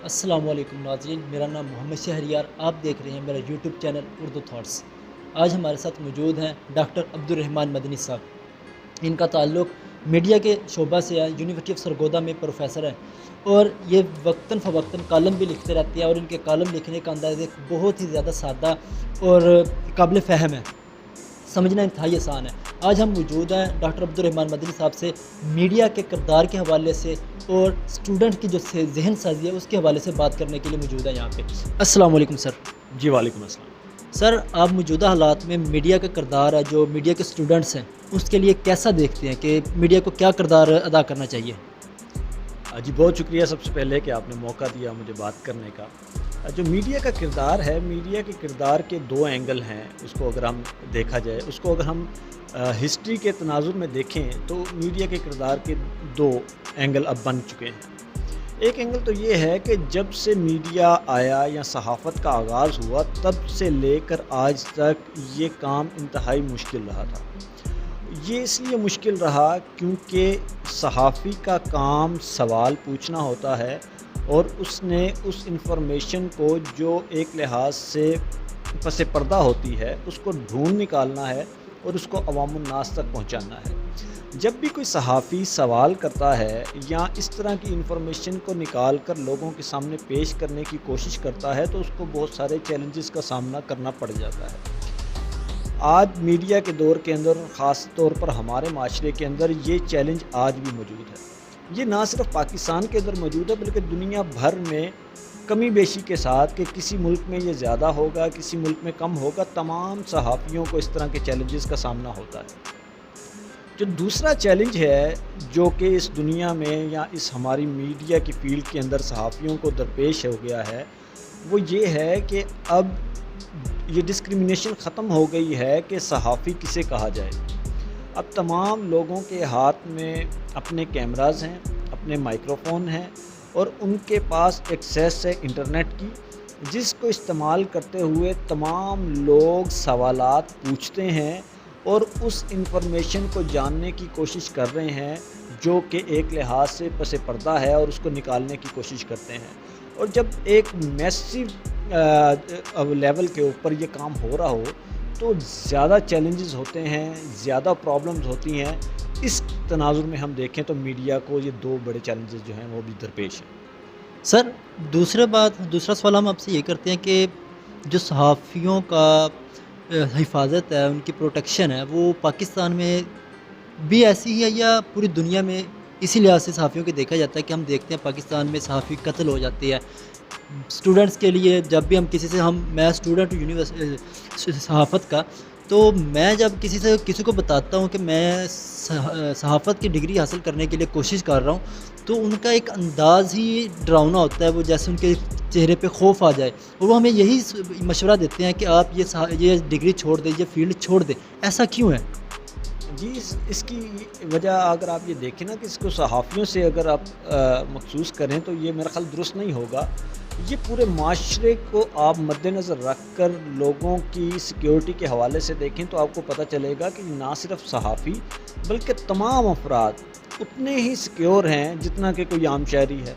السلام علیکم ناظرین، میرا نام محمد شہریار، آپ دیکھ رہے ہیں میرا یوٹیوب چینل اردو تھاٹس۔ آج ہمارے ساتھ موجود ہیں ڈاکٹر عبدالرحمن مدنی صاحب۔ ان کا تعلق میڈیا کے شعبہ سے ہے، یونیورسٹی آف سرگودا میں پروفیسر ہیں اور یہ وقتاً فوقتاً کالم بھی لکھتے رہتے ہیں، اور ان کے کالم لکھنے کا انداز ایک بہت ہی زیادہ سادہ اور قابل فہم ہے، سمجھنا انتہائی آسان ہے۔ آج ہم موجود ہیں ڈاکٹر عبدالرحمن مدنی صاحب سے میڈیا کے کردار کے حوالے سے اور اسٹوڈنٹ کی جو ذہن سازی ہے اس کے حوالے سے بات کرنے کے لیے موجود ہے یہاں پہ۔ السلام علیکم سر۔ جی وعلیکم السلام۔ سر، آپ موجودہ حالات میں میڈیا کا کردار ہے، جو میڈیا کے اسٹوڈنٹس ہیں اس کے لیے کیسا دیکھتے ہیں کہ میڈیا کو کیا کردار ادا کرنا چاہیے؟ جی بہت شکریہ سب سے پہلے کہ آپ نے موقع دیا مجھے بات کرنے کا۔ جو میڈیا کا کردار ہے، میڈیا کے کردار کے دو اینگل ہیں، اس کو اگر ہم دیکھا جائے، اس کو اگر ہم ہسٹری کے تناظر میں دیکھیں تو میڈیا کے کردار کے دو اینگل اب بن چکے ہیں۔ ایک اینگل تو یہ ہے کہ جب سے میڈیا آیا یا صحافت کا آغاز ہوا تب سے لے کر آج تک یہ کام انتہائی مشکل رہا تھا۔ یہ اس لیے مشکل رہا کیونکہ صحافی کا کام سوال پوچھنا ہوتا ہے، اور اس نے اس انفارمیشن کو جو ایک لحاظ سے پس پردہ ہوتی ہے اس کو ڈھونڈ نکالنا ہے اور اس کو عوام الناس تک پہنچانا ہے۔ جب بھی کوئی صحافی سوال کرتا ہے یا اس طرح کی انفارمیشن کو نکال کر لوگوں کے سامنے پیش کرنے کی کوشش کرتا ہے تو اس کو بہت سارے چیلنجز کا سامنا کرنا پڑ جاتا ہے۔ آج میڈیا کے دور کے اندر، خاص طور پر ہمارے معاشرے کے اندر، یہ چیلنج آج بھی موجود ہے۔ یہ نہ صرف پاکستان کے اندر موجود ہے بلکہ دنیا بھر میں کمی بیشی کے ساتھ، کہ کسی ملک میں یہ زیادہ ہوگا، کسی ملک میں کم ہوگا، تمام صحافیوں کو اس طرح کے چیلنجز کا سامنا ہوتا ہے۔ جو دوسرا چیلنج ہے جو کہ اس دنیا میں یا اس ہماری میڈیا کی فیلڈ کے اندر صحافیوں کو درپیش ہو گیا ہے، وہ یہ ہے کہ اب یہ ڈسکریمنیشن ختم ہو گئی ہے کہ صحافی کسے کہا جائے۔ اب تمام لوگوں کے ہاتھ میں اپنے کیمراز ہیں، اپنے مائکروفون ہیں، اور ان کے پاس ایکسیس ہے انٹرنیٹ کی، جس کو استعمال کرتے ہوئے تمام لوگ سوالات پوچھتے ہیں اور اس انفارمیشن کو جاننے کی کوشش کر رہے ہیں جو کہ ایک لحاظ سے پس پردہ ہے، اور اس کو نکالنے کی کوشش کرتے ہیں۔ اور جب ایک میسیو لیول کے اوپر یہ کام ہو رہا ہو تو زیادہ چیلنجز ہوتے ہیں، زیادہ پرابلمز ہوتی ہیں۔ اس تناظر میں ہم دیکھیں تو میڈیا کو یہ دو بڑے چیلنجز جو ہیں وہ بھی درپیش ہیں۔ سر، دوسرا سوال ہم آپ سے یہ کرتے ہیں کہ جو صحافیوں کا حفاظت ہے، ان کی پروٹیکشن ہے، وہ پاکستان میں بھی ایسی ہی ہے یا پوری دنیا میں اسی لحاظ سے صحافیوں کو دیکھا جاتا ہے کہ ہم دیکھتے ہیں پاکستان میں صحافی قتل ہو جاتے ہیں؟ اسٹوڈنٹس کے لیے جب بھی ہم کسی سے میں اسٹوڈنٹ ہوں صحافت کا، تو میں جب کسی کو بتاتا ہوں کہ میں صحافت کی ڈگری حاصل کرنے کے لیے کوشش کر رہا ہوں، تو ان کا ایک انداز ہی ڈراؤنا ہوتا ہے، وہ جیسے ان کے چہرے پہ خوف آ جائے، اور وہ ہمیں یہی مشورہ دیتے ہیں کہ آپ یہ ڈگری چھوڑ دیں، یہ فیلڈ چھوڑ دیں۔ ایسا کیوں ہے؟ جی اس کی وجہ اگر آپ یہ دیکھیں نا کہ اس کو صحافیوں سے اگر آپ مخصوص کریں تو یہ میرا خیال درست نہیں ہوگا۔ یہ پورے معاشرے کو آپ مد نظر رکھ کر لوگوں کی سیکیورٹی کے حوالے سے دیکھیں تو آپ کو پتہ چلے گا کہ نہ صرف صحافی بلکہ تمام افراد اتنے ہی سیکیور ہیں جتنا کہ کوئی عام شہری ہے۔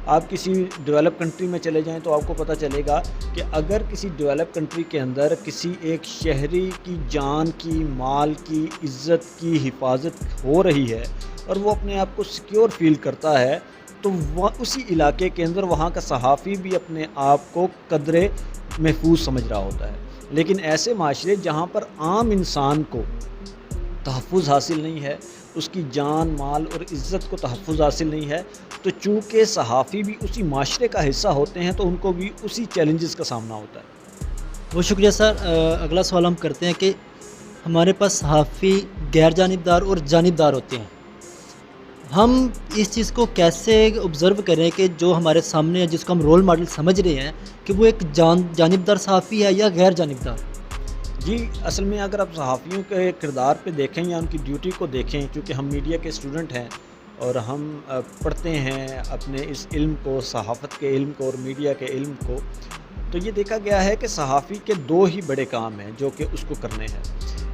آپ کسی ڈیولپ کنٹری میں چلے جائیں تو آپ کو پتہ چلے گا کہ اگر کسی ڈیولپ کنٹری کے اندر کسی ایک شہری کی جان کی، مال کی، عزت کی حفاظت ہو رہی ہے اور وہ اپنے آپ کو سیکیور فیل کرتا ہے، تو اسی علاقے کے اندر وہاں کا صحافی بھی اپنے آپ کو قدرے محفوظ سمجھ رہا ہوتا ہے۔ لیکن ایسے معاشرے جہاں پر عام انسان کو تحفظ حاصل نہیں ہے، اس کی جان، مال اور عزت کو تحفظ حاصل نہیں ہے، تو چونکہ صحافی بھی اسی معاشرے کا حصہ ہوتے ہیں تو ان کو بھی اسی چیلنجز کا سامنا ہوتا ہے۔ بہت شکریہ سر۔ اگلا سوال ہم کرتے ہیں کہ ہمارے پاس صحافی غیر جانبدار اور جانبدار ہوتے ہیں، ہم اس چیز کو کیسے آبزرو کریں کہ جو ہمارے سامنے ہے، جس کو ہم رول ماڈل سمجھ رہے ہیں، کہ وہ ایک جانبدار صحافی ہے یا غیر جانبدار؟ جی اصل میں اگر آپ صحافیوں کے کردار پہ دیکھیں یا ان کی ڈیوٹی کو دیکھیں، چونکہ ہم میڈیا کے اسٹوڈنٹ ہیں اور ہم پڑھتے ہیں اپنے اس علم کو، صحافت کے علم کو اور میڈیا کے علم کو، تو یہ دیکھا گیا ہے کہ صحافی کے دو ہی بڑے کام ہیں جو کہ اس کو کرنے ہیں۔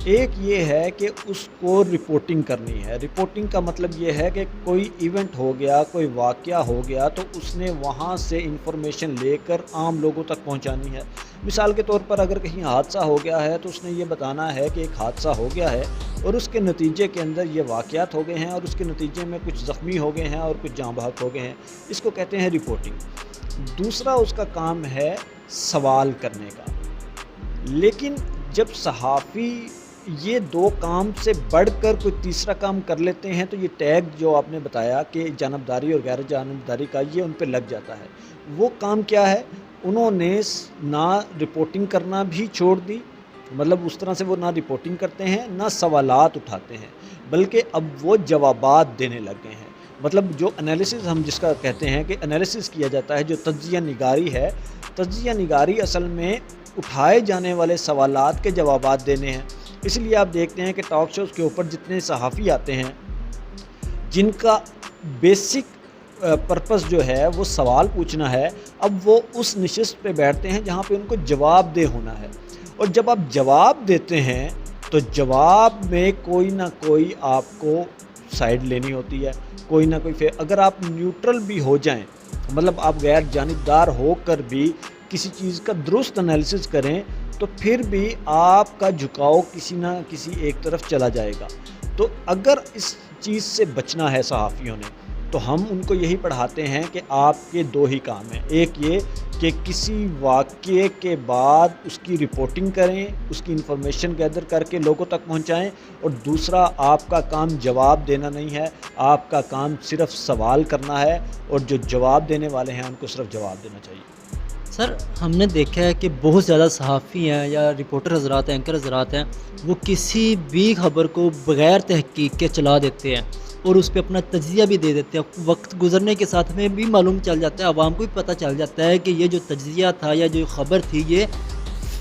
ایک یہ ہے کہ اس کو رپورٹنگ کرنی ہے. رپورٹنگ کا مطلب یہ ہے کہ کوئی ایونٹ ہو گیا, کوئی واقعہ ہو گیا, تو اس نے وہاں سے انفارمیشن لے کر عام لوگوں تک پہنچانی ہے. مثال کے طور پر اگر کہیں حادثہ ہو گیا ہے تو اس نے یہ بتانا ہے کہ ایک حادثہ ہو گیا ہے اور اس کے نتیجے کے اندر یہ واقعات ہو گئے ہیں اور اس کے نتیجے میں کچھ زخمی ہو گئے ہیں اور کچھ جاں بحق ہو گئے ہیں. اس کو کہتے ہیں رپورٹنگ. دوسرا اس کا کام ہے سوال کرنے کا. لیکن جب صحافی یہ دو کام سے بڑھ کر کوئی تیسرا کام کر لیتے ہیں تو یہ ٹیگ جو آپ نے بتایا کہ جانبداری اور غیر جانبداری کا, یہ ان پہ لگ جاتا ہے. وہ کام کیا ہے؟ انہوں نے نہ رپورٹنگ کرنا بھی چھوڑ دی, مطلب اس طرح سے وہ نہ رپورٹنگ کرتے ہیں نہ سوالات اٹھاتے ہیں, بلکہ اب وہ جوابات دینے لگ گئے ہیں. مطلب جو انالیسز ہم جس کا کہتے ہیں کہ انالیسز کیا جاتا ہے, جو تجزیہ نگاری ہے, تجزیہ نگاری اصل میں اٹھائے جانے والے سوالات کے جوابات دینے ہیں. اس لیے آپ دیکھتے ہیں کہ ٹاک شوز کے اوپر جتنے صحافی آتے ہیں جن کا بیسک پرپس جو ہے وہ سوال پوچھنا ہے, اب وہ اس نشست پہ بیٹھتے ہیں جہاں پہ ان کو جواب دہ ہونا ہے. اور جب آپ جواب دیتے ہیں تو جواب میں کوئی نہ کوئی آپ کو سائیڈ لینی ہوتی ہے, کوئی نہ کوئی اگر آپ نیوٹرل بھی ہو جائیں, مطلب آپ غیر جانبدار ہو کر بھی کسی چیز کا درست انالیسز کریں تو پھر بھی آپ کا جھکاؤ کسی نہ کسی ایک طرف چلا جائے گا. تو اگر اس چیز سے بچنا ہے صحافیوں نے تو ہم ان کو یہی پڑھاتے ہیں کہ آپ کے دو ہی کام ہیں. ایک یہ کہ کسی واقعے کے بعد اس کی رپورٹنگ کریں, اس کی انفارمیشن گیدر کر کے لوگوں تک پہنچائیں, اور دوسرا آپ کا کام جواب دینا نہیں ہے, آپ کا کام صرف سوال کرنا ہے, اور جو جواب دینے والے ہیں ان کو صرف جواب دینا چاہیے. سر ہم نے دیکھا ہے کہ بہت زیادہ صحافی ہیں یا رپورٹر حضرات ہیں, اینکر حضرات ہیں, وہ کسی بھی خبر کو بغیر تحقیق کے چلا دیتے ہیں اور اس پہ اپنا تجزیہ بھی دے دیتے ہیں. وقت گزرنے کے ساتھ ہمیں بھی معلوم چل جاتا ہے, عوام کو بھی پتہ چل جاتا ہے کہ یہ جو تجزیہ تھا یا جو خبر تھی یہ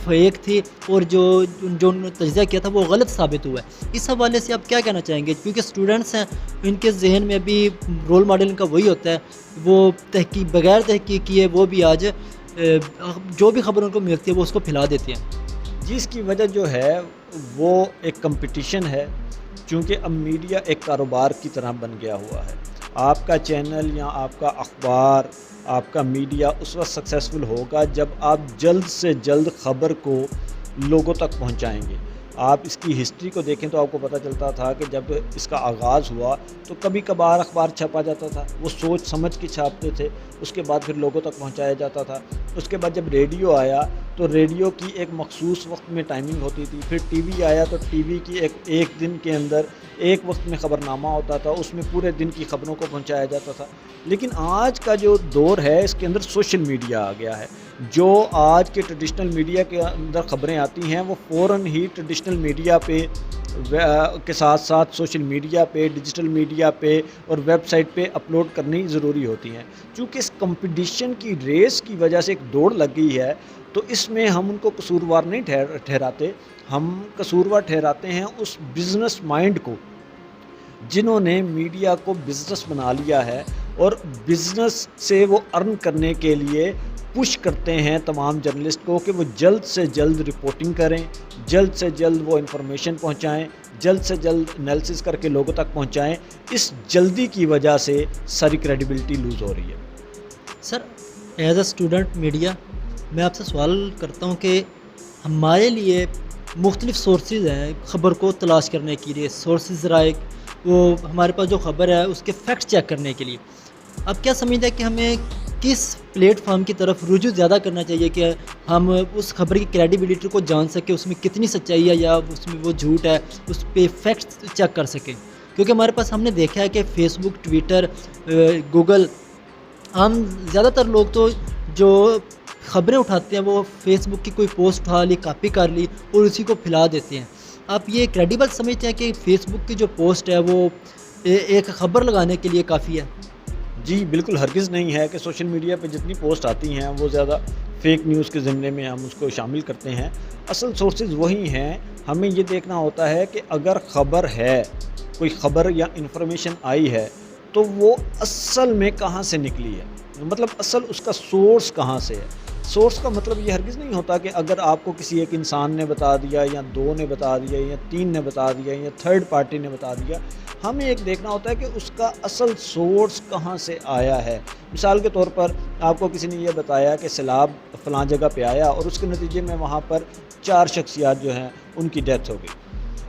فیک تھی, اور جو انہوں نے تجزیہ کیا تھا وہ غلط ثابت ہوا ہے. اس حوالے سے آپ کیا کہنا چاہیں گے؟ کیونکہ اسٹوڈنٹس ہیں, ان کے ذہن میں بھی رول ماڈل ان کا وہی ہوتا ہے, وہ تحقیق بغیر تحقیق کیے وہ بھی آج جو بھی خبر ان کو ملتی ہے وہ اس کو پھیلا دیتے ہیں. جی, اس کی وجہ جو ہے وہ ایک کمپٹیشن ہے, چونکہ اب میڈیا ایک کاروبار کی طرح بن گیا ہوا ہے. آپ کا چینل یا آپ کا اخبار, آپ کا میڈیا اس وقت سکسیسفل ہوگا جب آپ جلد سے جلد خبر کو لوگوں تک پہنچائیں گے. آپ اس کی ہسٹری کو دیکھیں تو آپ کو پتہ چلتا تھا کہ جب اس کا آغاز ہوا تو کبھی کبھار اخبار چھپا جاتا تھا, وہ سوچ سمجھ کے چھاپتے تھے, اس کے بعد پھر لوگوں تک پہنچایا جاتا تھا. اس کے بعد جب ریڈیو آیا تو ریڈیو کی ایک مخصوص وقت میں ٹائمنگ ہوتی تھی. پھر ٹی وی آیا تو ٹی وی کی ایک دن کے اندر ایک وقت میں خبر نامہ ہوتا تھا, اس میں پورے دن کی خبروں کو پہنچایا جاتا تھا. لیکن آج کا جو دور ہے اس کے اندر سوشل میڈیا آ گیا ہے. جو آج کے ٹریڈیشنل میڈیا کے اندر خبریں آتی ہیں وہ فوراً ہی ٹریڈیشنل میڈیا پہ کے ساتھ ساتھ سوشل میڈیا پہ, ڈیجیٹل میڈیا پہ اور ویب سائٹ پہ اپلوڈ کرنی ضروری ہوتی ہیں. چونکہ اس کمپٹیشن کی ریس کی وجہ سے ایک دوڑ لگ گئی ہے, تو اس میں ہم ان کو قصوروار نہیں ٹھہراتے, ہم قصوروار ٹھہراتے ہیں اس بزنس مائنڈ کو جنہوں نے میڈیا کو بزنس بنا لیا ہے, اور بزنس سے وہ ارن کرنے کے لیے پش کرتے ہیں تمام جرنلسٹ کو کہ وہ جلد سے جلد رپورٹنگ کریں, جلد سے جلد وہ انفارمیشن پہنچائیں, جلد سے جلد انالیسس کر کے لوگوں تک پہنچائیں. اس جلدی کی وجہ سے ساری کریڈیبلٹی لوز ہو رہی ہے. سر ایز اے اسٹوڈنٹ میڈیا میں آپ سے سوال کرتا ہوں کہ ہمارے لیے مختلف سورسز ہیں خبر کو تلاش کرنے کے لیے, سورسز ذرائع وہ ہمارے پاس جو خبر ہے اس کے فیکٹ چیک کرنے کے لیے. اب کیا سمجھتے ہیں کہ ہمیں کس پلیٹ فارم کی طرف رجوع زیادہ کرنا چاہیے کہ ہم اس خبر کی کریڈیبلٹی کو جان سکیں, اس میں کتنی سچائی ہے یا اس میں وہ جھوٹ ہے, اس پہ فیکٹس چیک کر سکیں؟ کیونکہ ہمارے پاس ہم نے دیکھا ہے کہ فیس بک, ٹویٹر, گوگل, ہم زیادہ تر لوگ تو جو خبریں اٹھاتے ہیں وہ فیس بک کی کوئی پوسٹ اٹھا لی, کاپی کر لی اور اسی کو پھیلا دیتے ہیں. آپ یہ کریڈیبل سمجھتے ہیں کہ فیس بک کی جو پوسٹ ہے وہ ایک خبر لگانے کے لیے کافی ہے؟ جی بالکل ہرگز نہیں ہے کہ سوشل میڈیا پہ جتنی پوسٹ آتی ہیں وہ زیادہ فیک نیوز کے ضمن میں ہم اس کو شامل کرتے ہیں. اصل سورسز وہی ہیں. ہمیں یہ دیکھنا ہوتا ہے کہ اگر خبر ہے, کوئی خبر یا انفارمیشن آئی ہے تو وہ اصل میں کہاں سے نکلی ہے, مطلب اصل اس کا سورس کہاں سے ہے. سورس کا مطلب یہ ہرگز نہیں ہوتا کہ اگر آپ کو کسی ایک انسان نے بتا دیا یا 2 نے بتا دیا یا 3 نے بتا دیا یا تھرڈ پارٹی نے بتا دیا، ہمیں ایک دیکھنا ہوتا ہے کہ اس کا اصل سورس کہاں سے آیا ہے۔ مثال کے طور پر آپ کو کسی نے یہ بتایا کہ سیلاب فلاں جگہ پہ آیا اور اس کے نتیجے میں وہاں پر 4 شخصیات جو ہیں ان کی ڈیتھ ہو گئی۔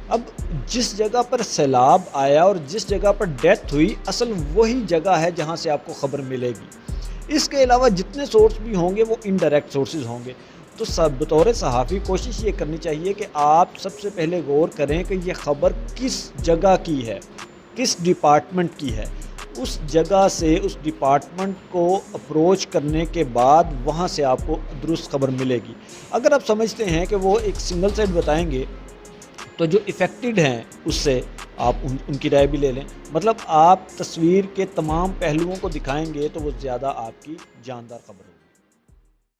اب جس جگہ پر سیلاب آیا اور جس جگہ پر ڈیتھ ہوئی، اصل وہی جگہ ہے جہاں سے آپ کو خبر ملے گی۔ اس کے علاوہ جتنے سورس بھی ہوں گے وہ انڈائریکٹ سورسز ہوں گے۔ تو بطور صحافی کوشش یہ کرنی چاہیے کہ آپ سب سے پہلے غور کریں کہ یہ خبر کس جگہ کی ہے، کس ڈپارٹمنٹ کی ہے۔ اس جگہ سے اس ڈپارٹمنٹ کو اپروچ کرنے کے بعد وہاں سے آپ کو درست خبر ملے گی۔ اگر آپ سمجھتے ہیں کہ وہ ایک سنگل سائڈ بتائیں گے تو جو افیکٹڈ ہیں اس سے آپ ان کی رائے بھی لے لیں، مطلب آپ تصویر کے تمام پہلوؤں کو دکھائیں گے تو وہ زیادہ آپ کی جاندار خبر ہوگی۔